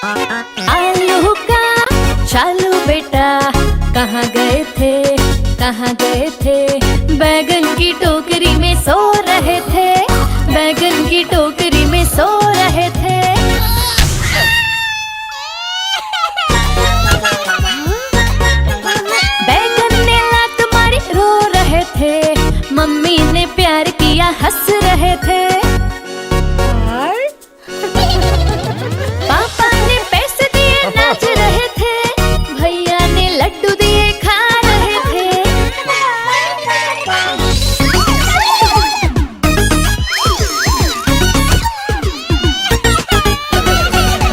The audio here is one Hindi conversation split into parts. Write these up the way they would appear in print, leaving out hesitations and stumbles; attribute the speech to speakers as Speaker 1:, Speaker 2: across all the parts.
Speaker 1: आलू का चालू बेटा कहाँ गए थे, कहाँ गए थे? बैगन की टोकरी में सो रहे थे, बैगन की टोकरी में सो रहे थे। बैगन ने लात मारी रो रहे थे, मम्मी ने प्यार किया हंस रहे थे। पापा ने पैसे दिए नाच रहे थे, भैया ने लड्डू दिए खा रहे थे।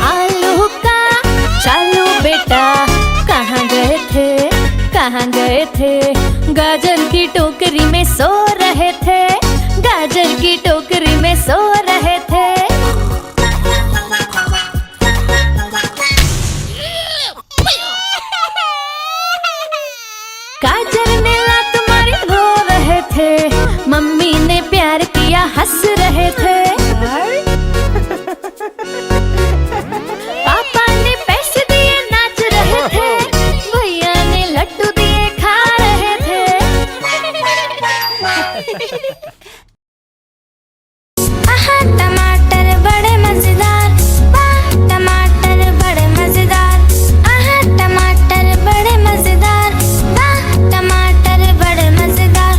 Speaker 1: आलू का चालू बेटा कहाँ गए थे, कहाँ गए थे? गाजर की टोकरी में सो रहे थे, गाजर की टोकरी में सो रहे थे। गाजर ने लात मारी रो रहे थे, मम्मी ने प्यार किया हंस रहे थे। पापा ने पैसे दिए नाच रहे थे, भैया ने लड्डू दिए खा रहे थे।
Speaker 2: आहा टमाटर बड़े मजेदार, वाह टमाटर बड़े मजेदार। आहा टमाटर बड़े मजेदार, वाह टमाटर बड़े मजेदार।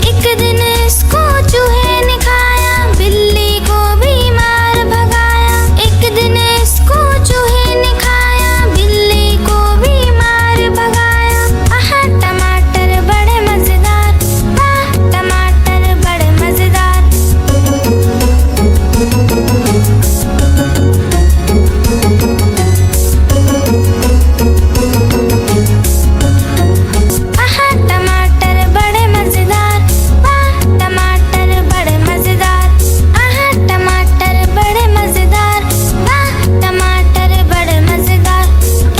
Speaker 2: एक दिन इसको चूहे ने खाया, बिल्ली को भी मार भगाया। एक दिन इसको चूहे ने खाया, बिल्ली को भी मार भगाया। आहा टमाटर बड़े मजेदार, वाह टमाटर बड़े मजेदार। आहा टमाटर बड़े मजेदार, वाह टमाटर बड़े मजेदार। आहा टमाटर बड़े मजेदार, वाह टमाटर बड़े मजेदार।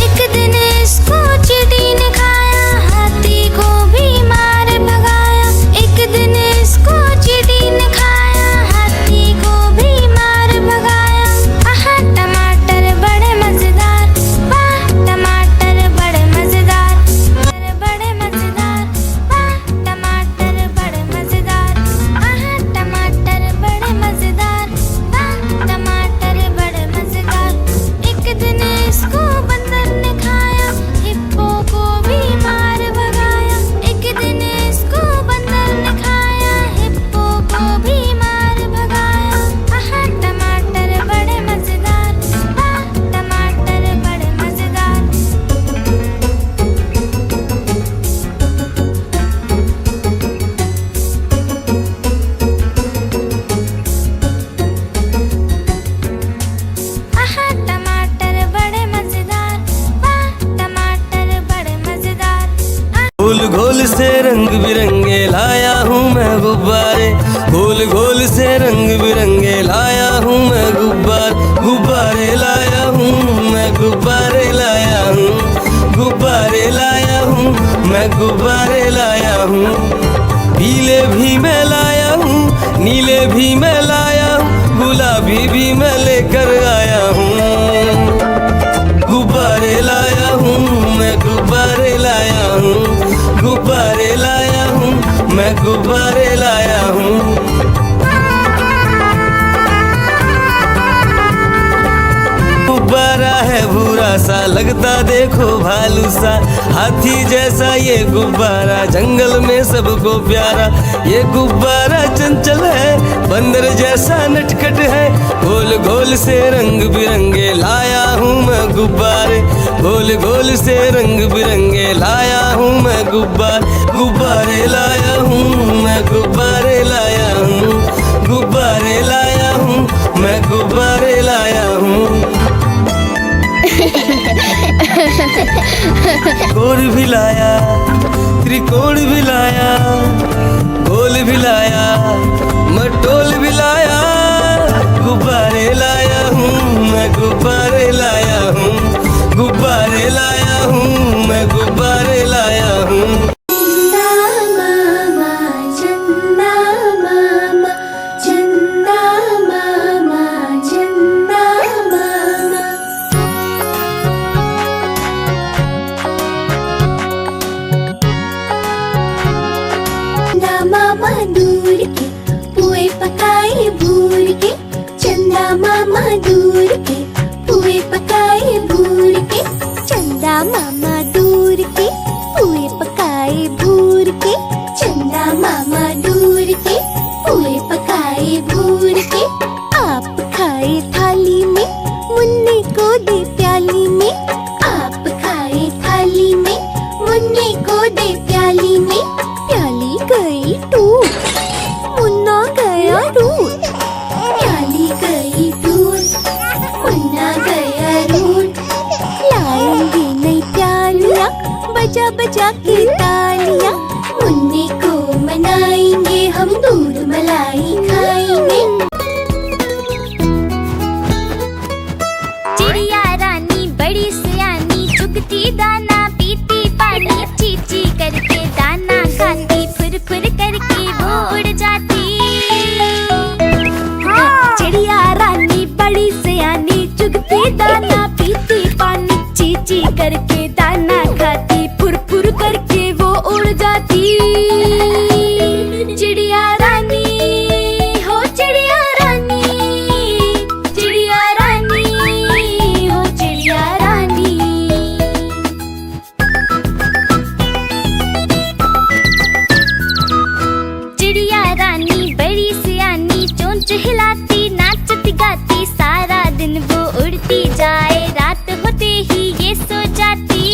Speaker 2: एक दिन इसको चींटी ने खाया, हाथी को भी मार भगाया। एक दिन इसको चींटी ने खाया, हाथी को भी मार भगाया। आहा टमाटर बड़े मजेदार, वाह टमाटर बड़े मजेदार। बड़े मजेदार, वाह टमाटर बड़े मजेदार। आहा टमाटर बड़े मजेदार, वाह टमाटर बड़े मजेदार। एक दिन इसको बंदर ने खाया, हिप्पो को भी मार भगाया। एक दिन इसको बंदर ने खाया, हिप्पो को भी मार भगाया। आहा टमाटर बड़े मजेदार, वाह टमाटर बड़े मजेदार। आहा टमाटर बड़े मजेदार, वाह टमाटर बड़े मजेदार।
Speaker 3: गोल गोल से रंग बिरंगे लाया हूँ मैं गुब्बारे, गोल गोल से रंग बिरंगे लाया हूँ मैं गुब्बारे लाया हूँ मैं, गुब्बारे लाया हूँ, गुब्बारे लाया हूँ मैं, गुब्बारे लाया हूँ। पीले भी मैं लाया हूँ, नीले भी मैं लाया हूँ, गुलाबी भी मैं लेकर आया हूँ। गुब्बारे लाया हूँ मैं, गुब्बारे लाया हूँ, गुब्बारे लाया हूँ मैं, गुब्बारे लाया हूँ। गुब्बारा है भूरा सा, लगता देखो भालू सा, हाथी जैसा ये गुब्बारा, जंगल में सबको प्यारा। ये गुब्बारा चंचल है, बंदर जैसा नटखट है, गोल गोल से रंग बिरंगे लाया हूँ मैं गुब्बारे, गोल गोल से रंग बिरंगे लाया हूँ मैं गुब्बारे लाया हूँ मैं, गुब्बारे लाया हूँ, गुब्बारे लाया हूँ मैं, गुब्बारे लाया हूँ। गोल भी लाया, त्रिकोण भी लाया, गोल भी लाया, मटोल भी लाया, गुब्बारे लाया हूँ मैं, गुब्बारे लाया हूँ, गुब्बारे लाया हूँ मैं, गुब्बारे लाया हूँ।
Speaker 1: जाके तालियां। मुन्नी को मनाएंगे हम, दूध मलाई खाएंगे।
Speaker 2: चिड़िया रानी बड़ी सियानी, चुगती दाना पीती पानी, चींची करके दाना खाती, फुर फुर करके वो उड़ जाती।
Speaker 1: चिड़िया रानी बड़ी सियानी, चुगती दाना पीती पानी, चींची करके दाना खाती, फुर फुर करके वो उड़ जाती। चिड़िया रानी हो चिड़िया रानी, चिड़िया रानी हो चिड़िया रानी।
Speaker 2: चिड़िया रानी बड़ी सियानी, चोंच हिलाती, नाचती गाती, सारा दिन वो उड़ती जाए, रात होते ही ये सो जाती।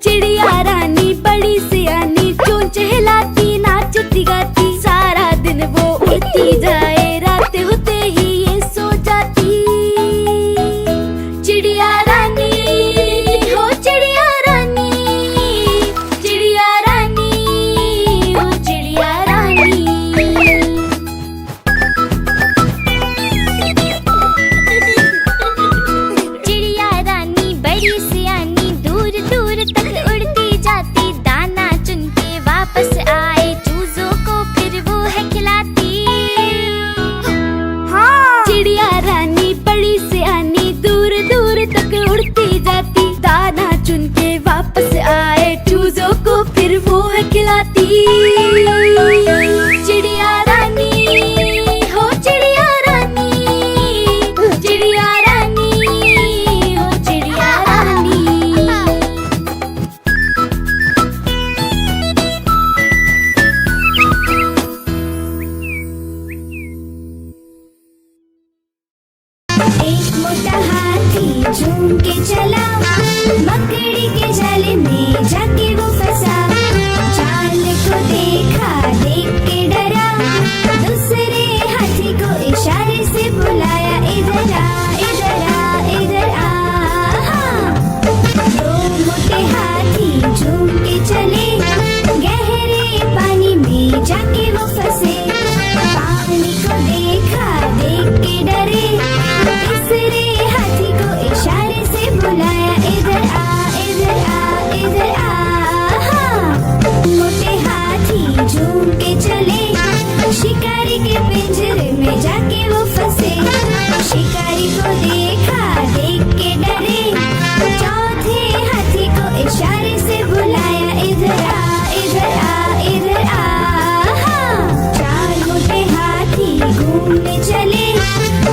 Speaker 1: चिड़िया रानी बड़ी सियानी, चोंच हिलाती, नाचती गाती, सारा दिन वो उड़ती जाए, रात होते ही ये सो जाती। चिड़िया रानी हो चिड़िया रानी, चिड़िया रानी हो चिड़िया रानी।
Speaker 2: चिड़िया रानी बड़ी सियानी, दूर दूर तक उड़ती जाती, दाना चुन के वापस आए, चूजों को फिर वो है खिलाती।
Speaker 1: चिड़िया रानी बड़ी सियानी, दूर दूर तक उड़ती जाती, दाना चुन के वापस आए, चूजों को फिर वो है खिलाती। चिड़िया रानी हो चिड़िया रानी, चिड़िया रानी हो चिड़िया रानी। एक मोटा हाथी झूम के चला, मकड़ी के जाले में जाके वो फंसा। जाल को देखा, देख के डरा, दूसरे हाथी को इशारे से बुलाया, इधर आ इधर आ इधर आ। दो मोटे हाथी झूम के चले, गहरे पानी में जाके वो फंसे। पानी को देखा, देख के डरे, तीसरे हाथी को इशारे से बुलाया, इधर आ इधर आ इधर आ। मोटे हाथी झूम के चले, शिकारी के पिंजरे में जाके वो फंसे। शिकारी को देखा, देख के डरे, चौथे हाथी को इशारे से बुलाया, इधर आ इधर आ इधर आ। चार मोटे हाथी घूमने चले,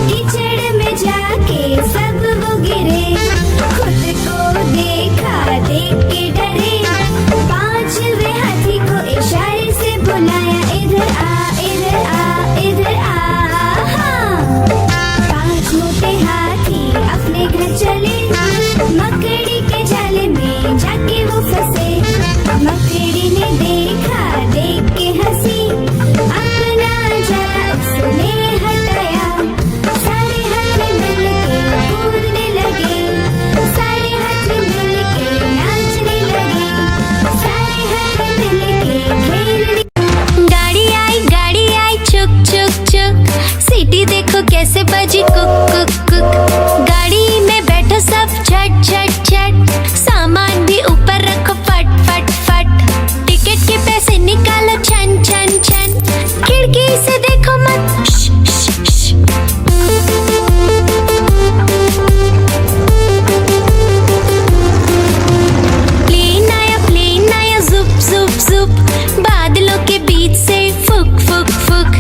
Speaker 1: कीचड़ में जाके सब वो गिरे। खुद को देखा, देख के डरे, पांचवे हाथी को इशारे से बुलाया, इधर आ इधर आ इधर आ। पांच मोटे हाथी अपने घर चले, मकड़ी के जाले में जाके वो फंसे। मकड़ी ने देखा, देख के हंसी, अपना जाला उसने हटाया। सारे हाथी मिलके कूदने लगे, सारे हाथी मिलके नाचने लगे, सारे हाथी मिलके खेलने। गाड़ी आई चुक चुक चुक, सीटी देखो कैसे बजी कुक कुक कुक। गाड़ी में बैठो सब झट झट झट, सामान भी ऊपर रखो फट फट फट। टिकट के पैसे निकालो छन छन छन, खिड़की से देखो मत श, श, श। प्लेन आया जुप जुप जुप, बादलों के बीच से फुक फुक फुक।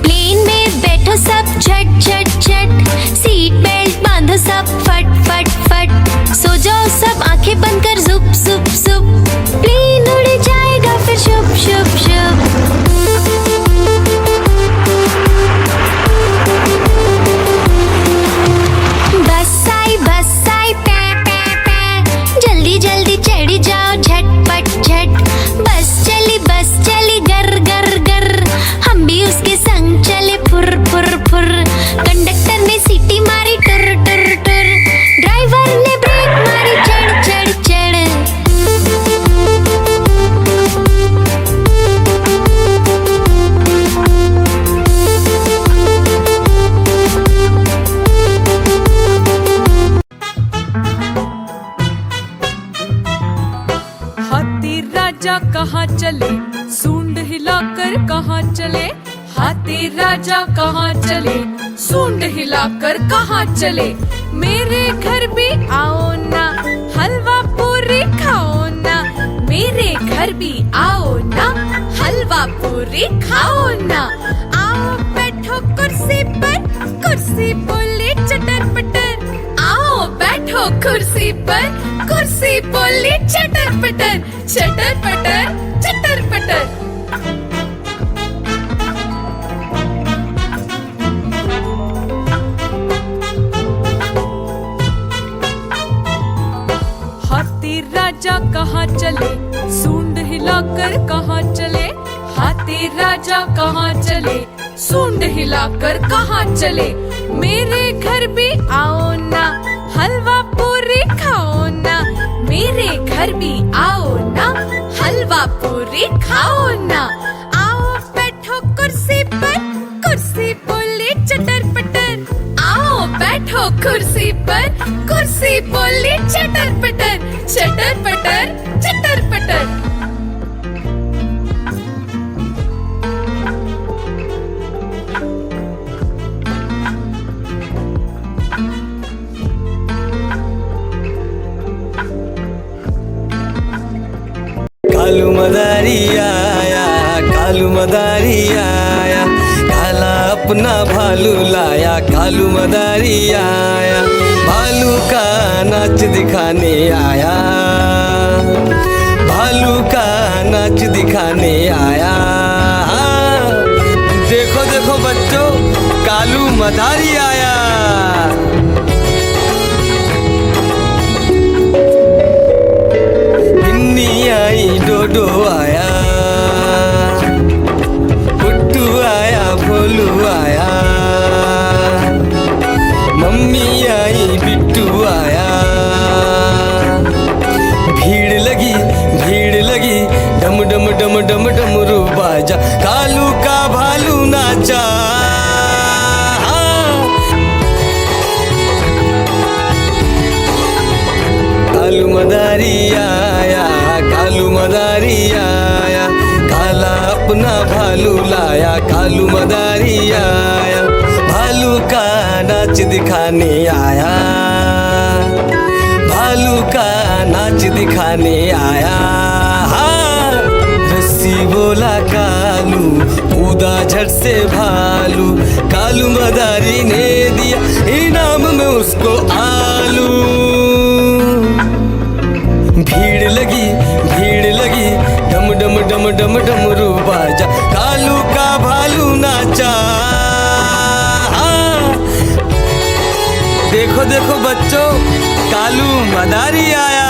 Speaker 1: प्लेन में बैठो सब झट झट झट, सीट बेल्ट बांधो सब फट फट फट। सो जाओ सब आंखें बंद कर जुप जुप जुप, प्लेन उड़ जाएगा फिर शुप शुप शुप। बस आई पै पै पै, जल्दी जल्दी चढ़ी जाओ झटपट झट। बस चली गर गर गर, हम भी उसके संग चले फुर फुर फुर। कंडक्टर ने सीटी मारी टुर टुर टुर, ड्राइवर ने ब्रेक मारी चढ़ चढ़ चढ़।
Speaker 4: कहाँ चले, सूंड हिलाकर कहाँ चले, हाथी राजा कहाँ चले, सूंड हिलाकर कहाँ चले, मेरे घर भी आओ ना, हलवा पूरी खाओ ना, मेरे घर भी आओ ना, हलवा पूरी खाओ ना, आओ बैठो कुर्सी पर, कुर्सी बोले चटर पटर, आओ बैठो कुर्सी पर, कुर्सी बोली चटर पटर, चटर पटर, चटर पटर। हाथी राजा कहाँ चले, सूंड हिलाकर कहाँ चले, हाथी राजा कहाँ चले, सूंड हिलाकर कहाँ चले, मेरे घर भी आओ ना, हलवा पूरी खाओ ना, मेरे घर भी आओ ना, हलवा पूरी खाओ ना, आओ बैठो कुर्सी पर, कुर्सी बोली चटर पटर, आओ बैठो कुर्सी पर, कुर्सी बोली चटर पटर, चटर पटर, चटर पटर।
Speaker 3: कालू मदारी आया, कालू मदारी आया, काला अपना भालू लाया, कालू मदारी आया, भालू का नाच दिखाने आया, भालू का नाच दिखाने आया। देखो देखो बच्चों, कालू मदारी आया। आई डोडो आया, पुट्टू आया, भोलू आया, मम्मी आई, बिट्टू आया, भीड़ लगी, भीड़ लगी, डम डम डम डम डमरू बाजा, कालू का भालू नाचा। कालू मदारी आया, कालू मदारी आया, काला अपना भालू लाया, कालू मदारी आया, भालू का नाच दिखाने आया, भालू का नाच दिखाने आया। रस्सी बोला कालू, कूदा झट से भालू, कालू मदारी ने दिया इनाम में उसको आलू। भीड़ लगी, भीड़ लगी, डम डम डम डम डमरू बाजा, कालू का भालू नाचा। देखो देखो बच्चों, कालू मदारी आया।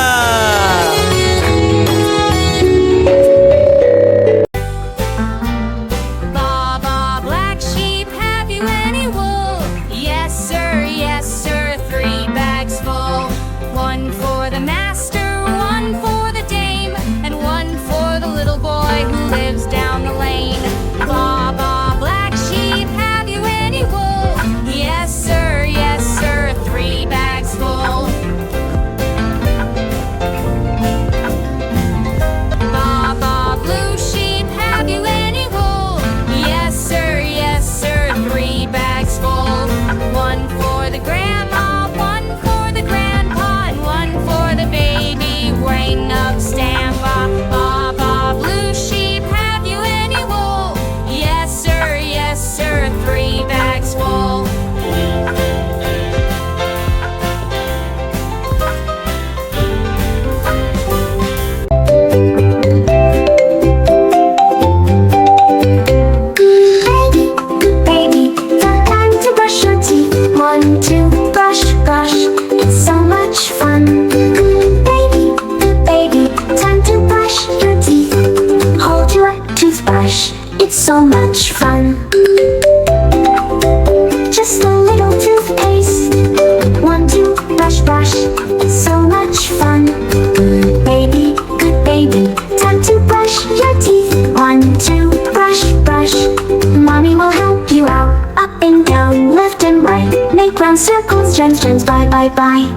Speaker 2: It's so much fun. Just a little toothpaste. 1, 2, brush, brush. It's so much fun. Baby, good baby. Time to brush your teeth. 1, 2, brush, brush. Mommy will help you out. Up and down, left and right. Make round circles, gems, gems. Bye, bye, bye.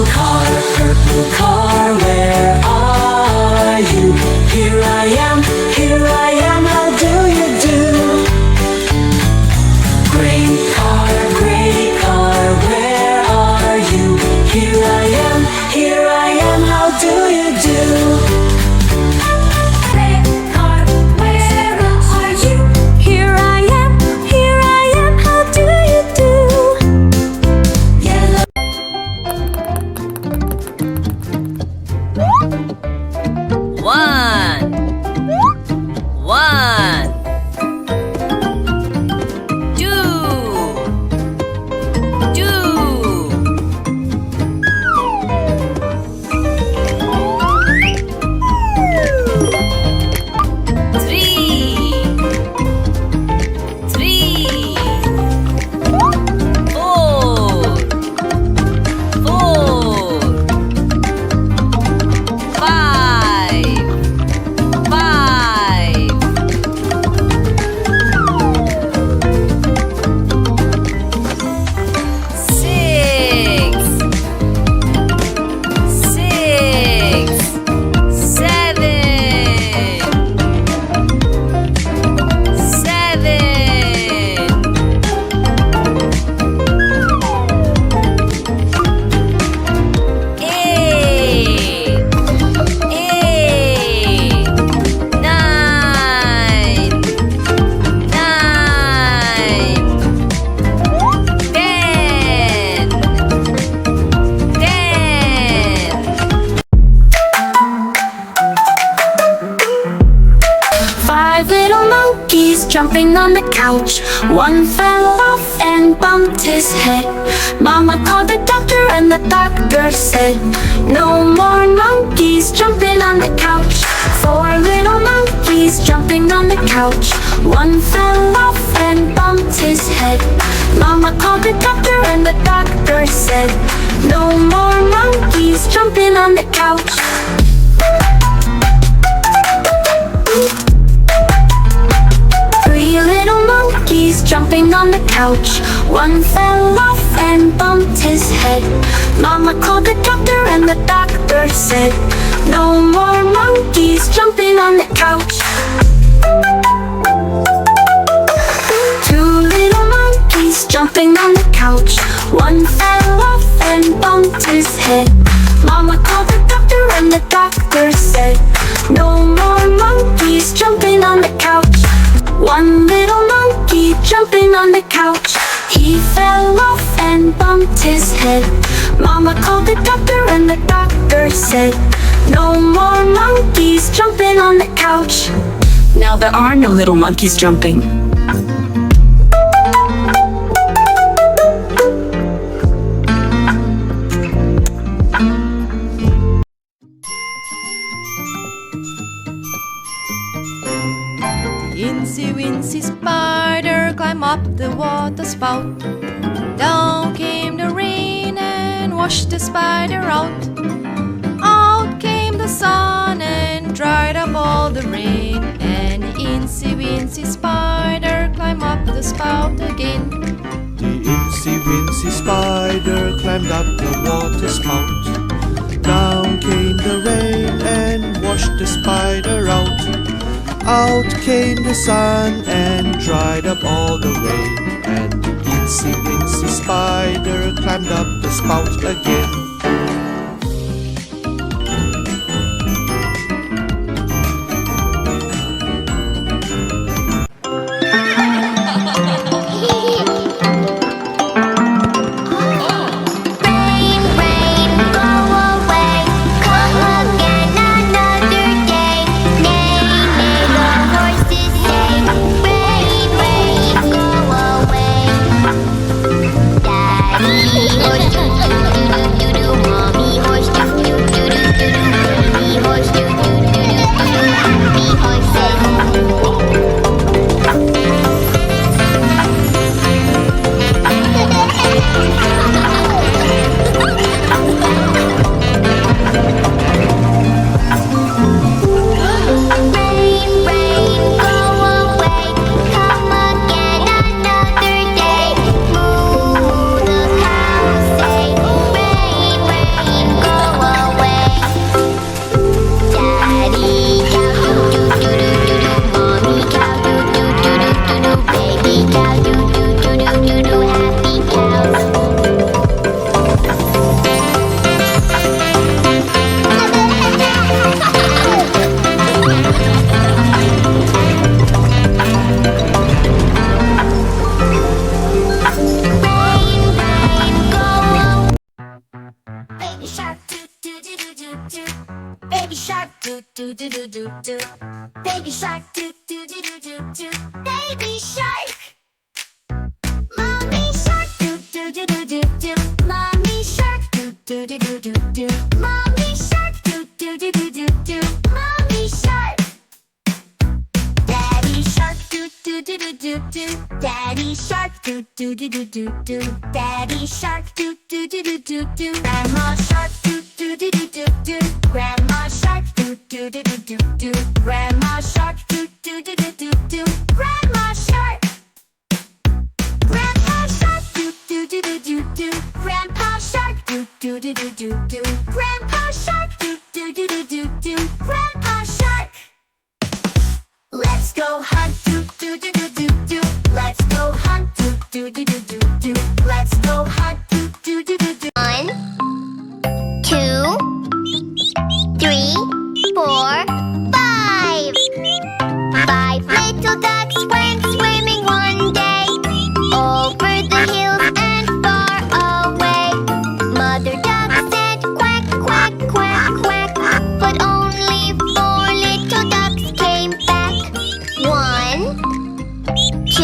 Speaker 5: purple car, where are you? Here I am, how do you do? Gray car, where are you? Here I am, how do you do? Red car, where are you? Here I am, how do you do? Yellow.
Speaker 6: One, two, three, four, five, six, eight, nine, 10.
Speaker 2: Five little monkeys jumping on the couch. One fell off and bumped his head. Mama called the doctor and the doctor said, no more monkeys jumping on the couch. Four little monkeys jumping on the couch. One fell off and bumped his head. Mama called the doctor and the doctor said, no more monkeys jumping on the couch. Three little monkeys jumping on the couch. One fell off and bumped his head. Mama called the doctor and the doctor said, no more monkeys jumping on the couch. Two little monkeys jumping on the couch. One fell off and bumped his head. Mama called the doctor and the doctor said, no more monkeys jumping on the couch. One little monkey jumping on the couch. He fell off and bumped his head. Mama called the doctor and the doctor said, no more monkeys jumping on the couch.
Speaker 7: Now there are no little monkeys jumping.
Speaker 8: Incy wincy spider climbed up the water spout. Down came the rain and washed the spider out. Out came the sun and dried up all the rain. And the incy wincy spider climbed up the spout again.
Speaker 9: The incy wincy spider climbed up the water spout. Down came the rain and washed the spider out. Out came the sun and dried up all the rain. And the incy wincy spider climbed up the spout again.
Speaker 2: Rain, rain, go away. Come again another day. Neigh, neigh, the horses say. Rain, rain, go away. Daddy, oh, do, do, do, do, do, do. do do do do do do. Baby shark, do do do do do do. Baby shark. Mommy shark, do do do do do do. Mommy shark, do do do do do do. Mommy shark, do do do do do do. Mommy shark. Daddy shark, do do do do do do. Daddy shark, do do do do do do. Daddy shark, do do do do do do. Grandma shark, do do do do do do. Grandma shark, do do do do do do. Grandma shark, do do do do do do. Grandma shark. Grandpa shark, do do do do do do. Grandpa shark, do do do do do do. Grandpa shark, do do do do do do. Grandpa shark. Let's go hunt, do do do do do do. Let's go hunt, do do do do do do. Let's go hunt, do do do do do. 1, 2, 3, 4, 5. 5 little ducks went swimming one day over the hills and far away. Mother duck said quack, quack, quack, quack, but only 4 little ducks came back. 1, 2,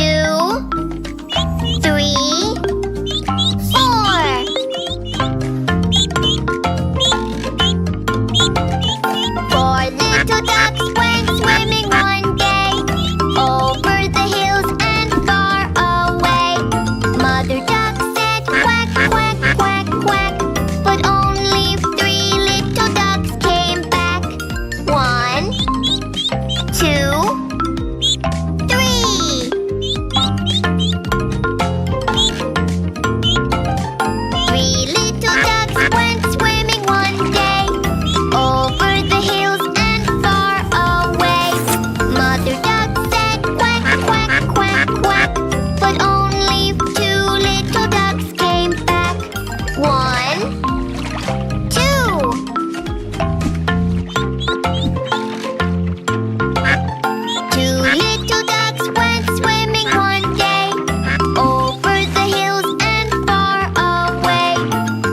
Speaker 2: 3, 4. 4 little ducks went swimming one day over the hills and far away. Mother duck said quack, quack, quack, quack, but only 3 little ducks came back. 1, 2, 3. 3 little ducks went swimming one day over the hills and far away. Mother duck said quack, quack, quack, quack, but only 2 little ducks came back. 1, 2. 2 little ducks went swimming one day over the hills and far away.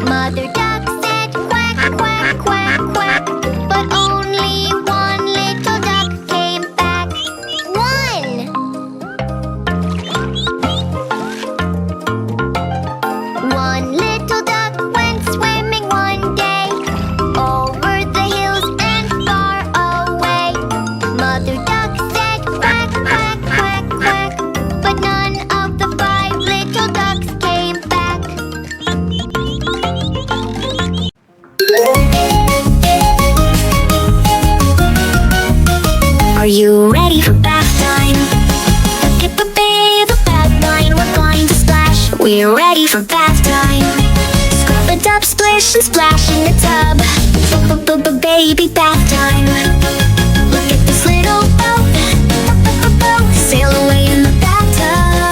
Speaker 2: Mother duck said quack, quack, quack, quack, but only 1 little duck came back. 1. 1 little duck went swimming one day over the hills and far away. Mother duck said quack, quack, quack, quack, but none of the 5 little ducks came back. Are you ready for bath time? Hip a babe, a bath line, we're going to splash. We're ready for bath time. Scrub a dub, splish and splash in the tub. Baby bath time. Look at this little boat. Sail away in the bathtub.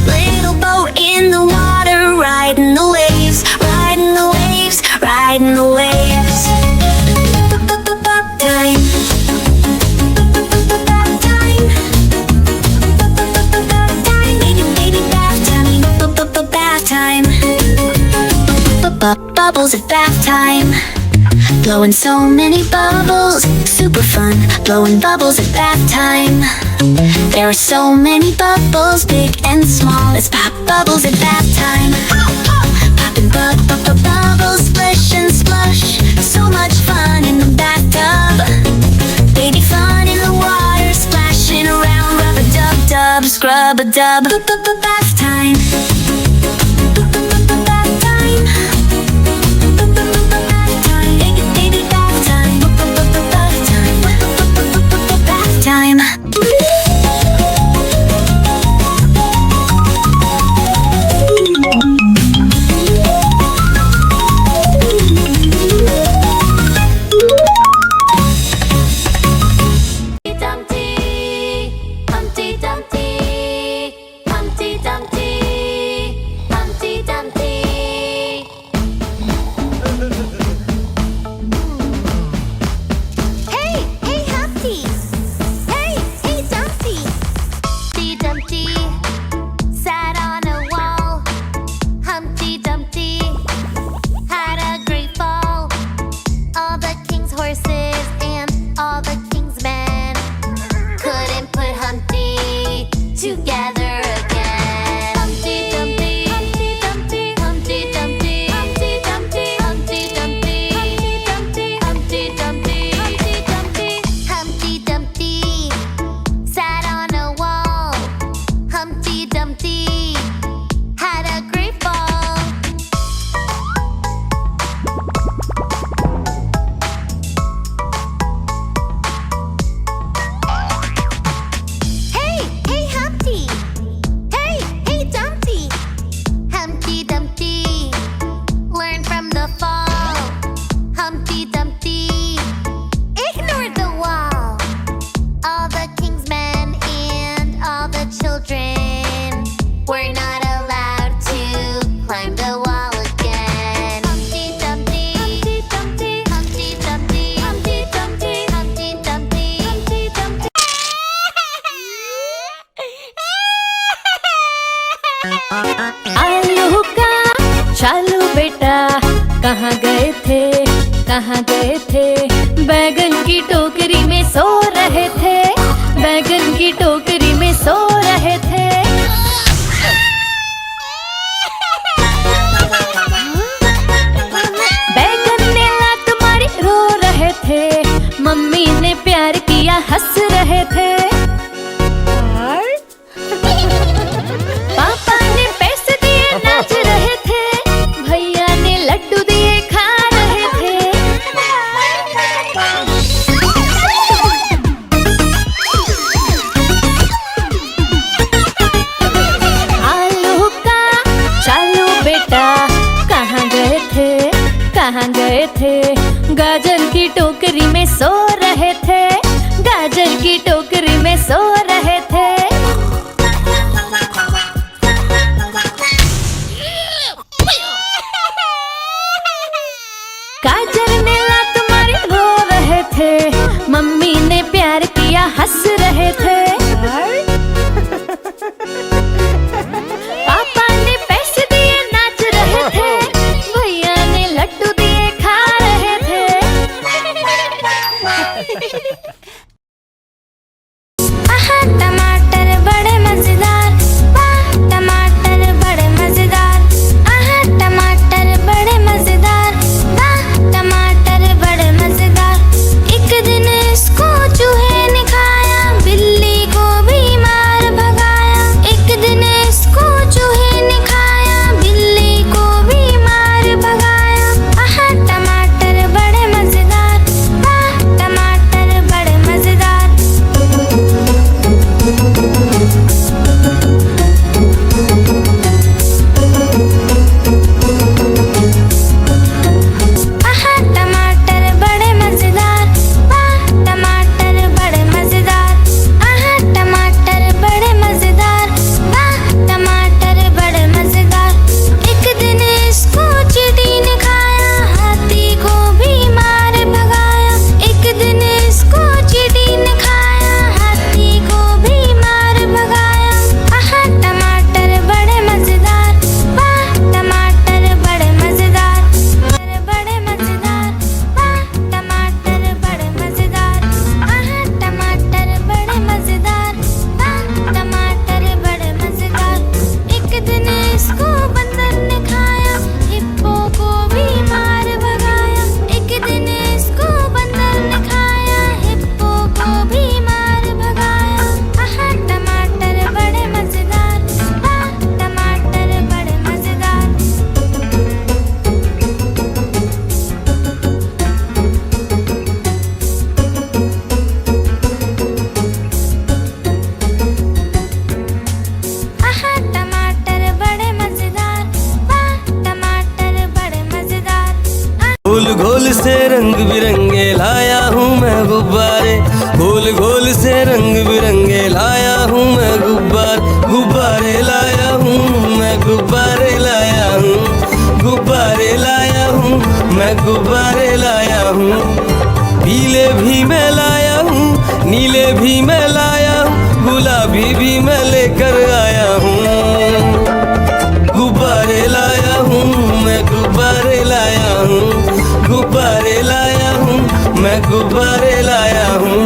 Speaker 2: Little boat in the water, riding the waves, riding the waves, riding the waves. Bath time. Bath time. Baby bath time. Bath time. Bubbles at bath time. Blowing so many bubbles, super fun. Blowing bubbles at bath time. There are so many bubbles, big and small. Let's pop bubbles at bath time. Popping bubbles, splish and splush. So much fun in the bathtub. Baby fun in the water, splashing around. Rub a dub dub, scrub a dub. Bath time. Bath time. Baby bath time. Bath time. Bath time. Humpty Dumpty, Humpty Dumpty, Humpty
Speaker 1: हंस रहे थे। पापा ने पैसे दिए नाच रहे थे, भैया ने लड्डू दिए खा रहे थे। आलू का चालू बेटा कहाँ गए थे, कहाँ गए थे? गाजर की टोकरी में सो रहे थे, गाजर की टोकरी में सो रहे थे। गाजर ने लात मारी रो रहे थे, मम्मी ने प्यार किया हंस रहे थे। पापा ने पैसे दिए नाच रहे थे, भैया ने लड्डू दिए खा रहे थे।
Speaker 2: आहा टमाटर बड़े मजेदार, वाह टमाटर बड़े मजेदार। आहा टमाटर बड़े मजेदार, वाह टमाटर बड़े मजेदार। एक दिन इसको चूहे ने खाया, बिल्ली को भी मार भगाया। एक दिन इसको चूहे ने खाया, बिल्ली को भी मार भगाया। आहा टमाटर बड़े मजेदार, वाह टमाटर बड़े मजेदार। आहा टमाटर बड़े मजेदार, वाह टमाटर बड़े मजेदार। आहा टमाटर बड़े मजेदार, वाह टमाटर बड़े मजेदार। एक दिन इसको चींटी ने खाया, हाथी को भी मार भगाया। एक दिन इसको चींटी ने खाया, हाथी को भी मार भगाया। आहा टमाटर बड़े मजेदार, वाह टमाटर बड़े मजेदार। बड़े मजेदार, वाह टमाटर बड़े मजेदार। आहा टमाटर बड़े मजेदार, वाह टमाटर बड़े मजेदार। एक दिन इसको बंदर ने खाया, हिप्पो को भी मार भगाया। एक दिन इसको बंदर ने खाया, हिप्पो को भी मार भगाया। आहा टमाटर बड़े मजेदार, वाह टमाटर बड़े मजेदार। आहा टमाटर बड़े मजेदार, वाह टमाटर बड़े मजेदार।
Speaker 3: गोल गोल से रंग बिरंगे लाया हूँ मैं गुब्बारे, गोल गोल से रंग बिरंगे लाया हूँ मैं गुब्बारे लाया हूँ मैं, गुब्बारे लाया हूँ, गुब्बारे लाया हूँ मैं, गुब्बारे लाया हूँ। पीले भी मैं लाया हूँ, नीले भी मैं लाया हूँ, गुलाबी भी मैं लेकर आया हूँ। गुब्बारे लाया हूँ मैं, गुब्बारे लाया हूँ, गुब्बारे लाया हूँ मैं, गुब्बारे लाया हूँ।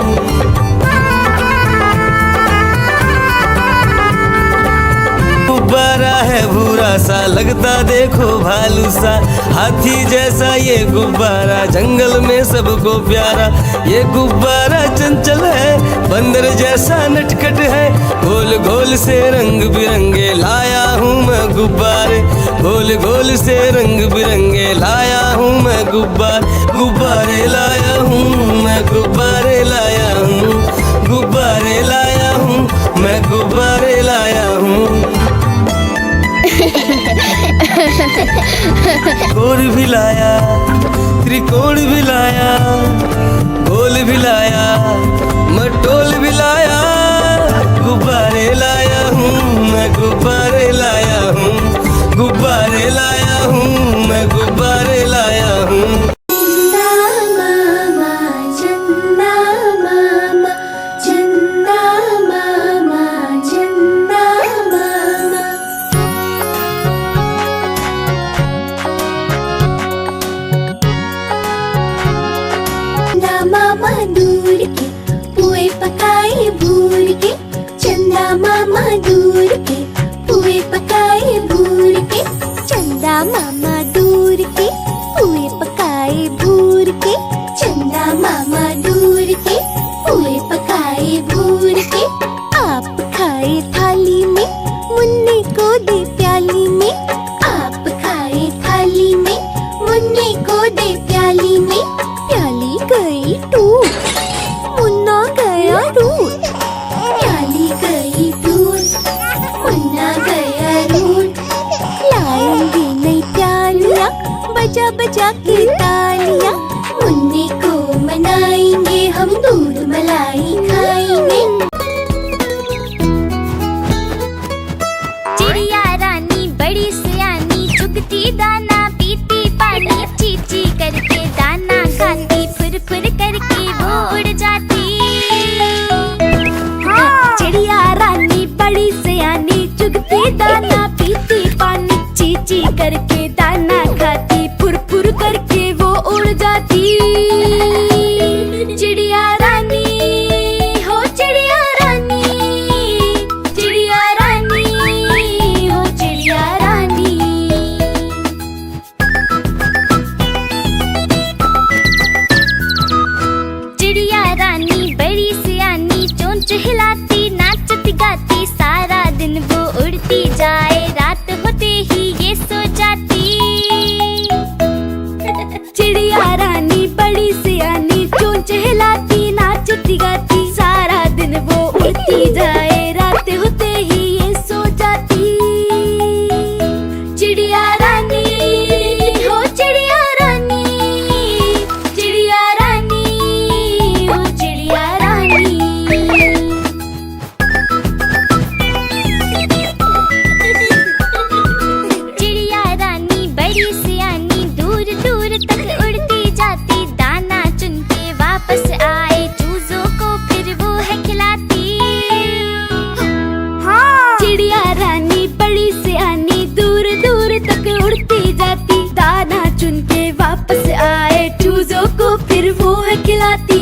Speaker 3: गुब्बारा है भूरा सा, लगता देखो भालू सा, हाथी जैसा ये गुब्बारा, जंगल में सबको प्यारा। ये गुब्बारा चंचल है, बंदर जैसा नटखट है, गोल गोल से रंग बिरंगे लाया हूँ मैं गुब्बारे, गोल गोल से रंग बिरंगे लाया हूँ मैं गुब्बारे लाया हूँ मैं, गुब्बारे लाया हूँ, गुब्बारे लाया हूँ मैं, गुब्बारे लाया हूँ। गोल भी लाया, त्रिकोण भी लाया, गोल भी लाया, मटोल भी लाया, गुब्बारे लाया हूँ मैं, गुब्बारे लाया हूँ, गुब्बारे लाया हूँ मैं, गुब्बारे लाया हूँ।
Speaker 2: मामा दूर के पुए पकाए भूर के, चंदा मामा दूर के पुए पकाए भूर के, चंदा मामा दूर
Speaker 1: बजा बजा के तालियां, मुन्नी को मनाएंगे हम, दूध मलाई खाएंगे।
Speaker 2: चिड़िया रानी बड़ी सियानी, चुगती दाना पीती पानी, चींची करके दाना खाती, फुर फुर करके वो उड़ जाती। चिड़िया रानी बड़ी सियानी, चुगती दाना पीती पानी, चींची करके दाना खाती, फुर फुर करके वो उड़ जाती। चिड़िया रानी हो चिड़िया रानी, चिड़िया रानी हो चिड़िया रानी। चिड़िया रानी बड़ी सियानी, चोंच हिलाती, नाचती गाती, सारा दिन वो उड़ती जाए, रात होते ही ये सो जाती। चिड़िया रानी बड़ी सियानी, चोंच हिलाती, नाचती गाती, सारा दिन वो उड़ती जाए, रात होते ही ये सो जाती। चिड़िया रानी हो चिड़िया रानी, चिड़िया रानी हो चिड़िया रानी। चिड़िया रानी बड़ी सियानी, दूर दूर तक उड़ती जाती, दाना चुन के वापस आए, चूजों को फिर वो है खिलाती। चिड़िया रानी बड़ी सियानी, दूर दूर तक उड़ती जाती, दाना चुन के वापस आए, चूजों को फिर वो है खिलाती।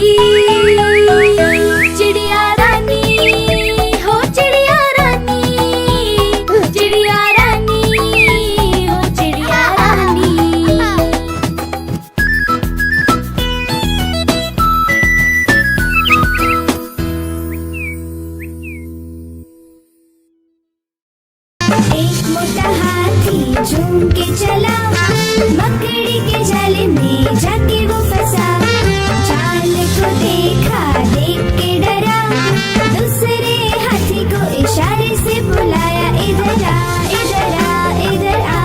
Speaker 2: चिड़िया रानी हो चिड़िया रानी, चिड़िया रानी हो चिड़िया रानी। एक मोटा हाथी झूम के चला, मकड़ी के जाल में जाके वो फंसा, जाल को देखा देख के डरा, दूसरे हाथी को इशारे से बुलाया, इधर आ इधर आ इधर आ।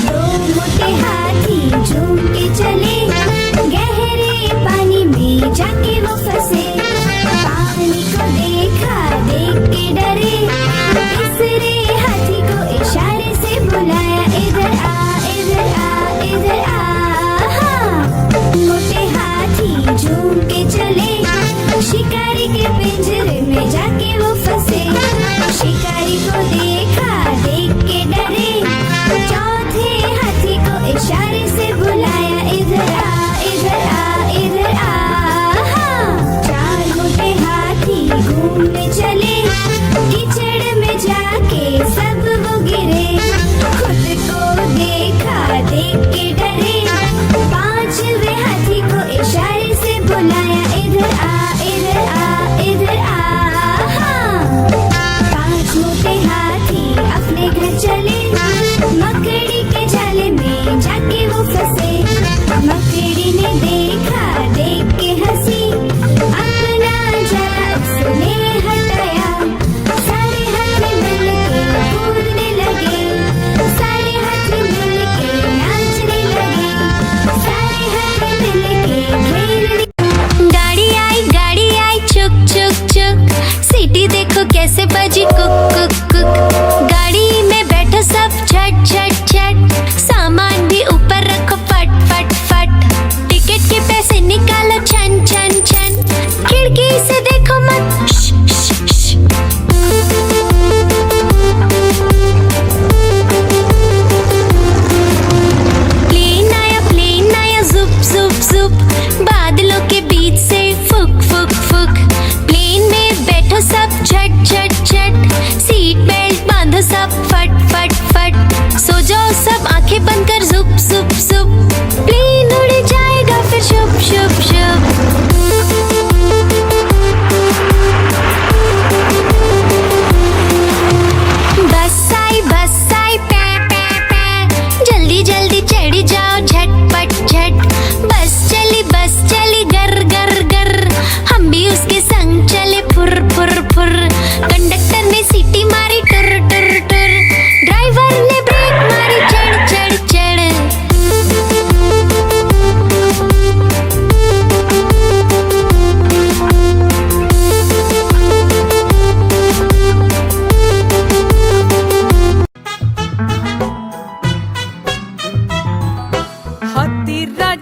Speaker 2: दो मोटे हाथी झूम के चले, गहरे पानी में जाके वो फंसे, पानी को देखा देख के डरे, तीसरे हाथी को इशारे से बुलाया,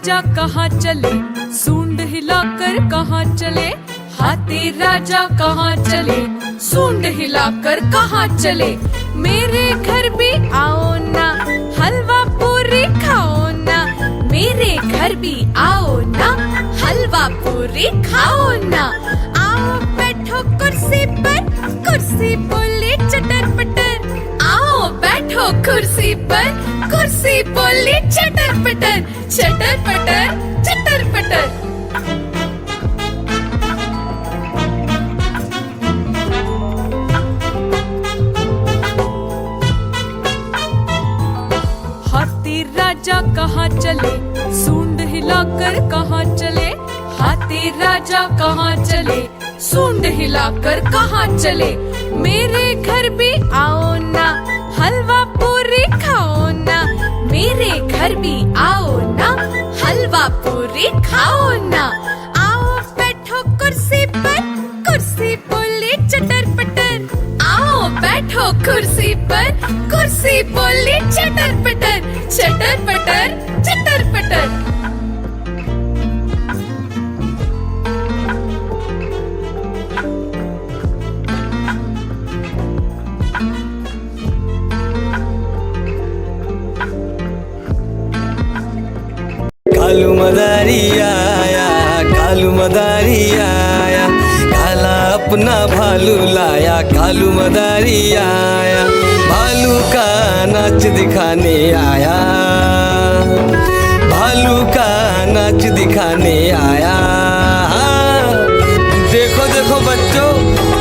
Speaker 4: राजा कहाँ चले, सूंड हिलाकर कहाँ चले, हाथी राजा कहाँ चले, सूंड हिलाकर कहाँ चले, मेरे घर भी आओ ना, हलवा पूरी खाओ ना, मेरे घर भी आओ ना, हलवा पूरी खाओ ना, आओ बैठो कुर्सी पर, कुर्सी बोली चटर पटर, आओ बैठो कुर्सी पर, कुर्सी बोली चटर पटर, चटर पटर, चटर पटर। हाथी राजा कहाँ चले, सूंड हिलाकर कहाँ चले, हाथी राजा कहाँ चले, सूंड हिलाकर कहाँ चले, मेरे घर भी आओ ना, हलवा पूरी खाओ ना, मेरे घर भी आओ ना, हलवा पूरी खाओ ना, आओ बैठो कुर्सी पर, कुर्सी बोली चटर पटर, आओ बैठो कुर्सी पर, कुर्सी बोली चटर पटर, चटर पटर, चटर पटर।
Speaker 3: कालू मदारी आया, कालू मदारी आया, काला अपना भालू लाया, कालू मदारी आया, भालू का नाच दिखाने आया, भालू का नाच दिखाने आया। देखो देखो बच्चों,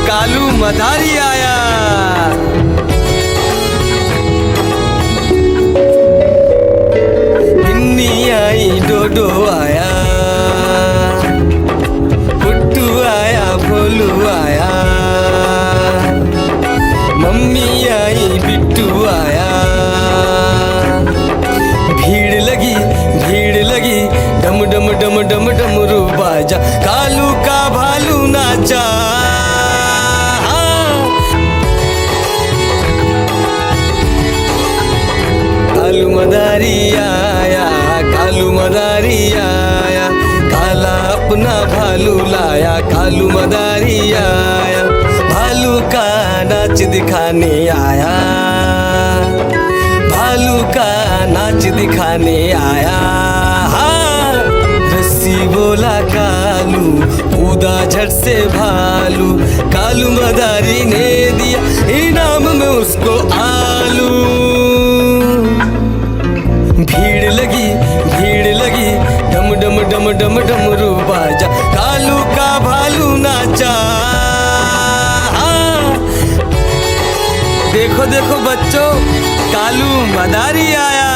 Speaker 3: कालू मदारी आया। बिन्नी आई, डोडो आया, पुट्टू आया, भोलू आया, मम्मी आई, बिट्टू आया, भीड़ लगी, डम डम डम डम डमरू बाजा, कालू का भालू नाचा। कालू मदारी आया, कालू मदारी आया, काला अपना भालू लाया, कालू मदारी आया, भालू का नाच दिखाने आया, भालू का नाच दिखाने आया। रस्सी बोला कालू, कूदा झट से भालू, कालू मदारी ने दिया इनाम में उसको आलू। भीड़ लगी, डम डम डम डम डमरू बाजा, कालू का भालू नाचा। देखो देखो बच्चों, कालू मदारी आया।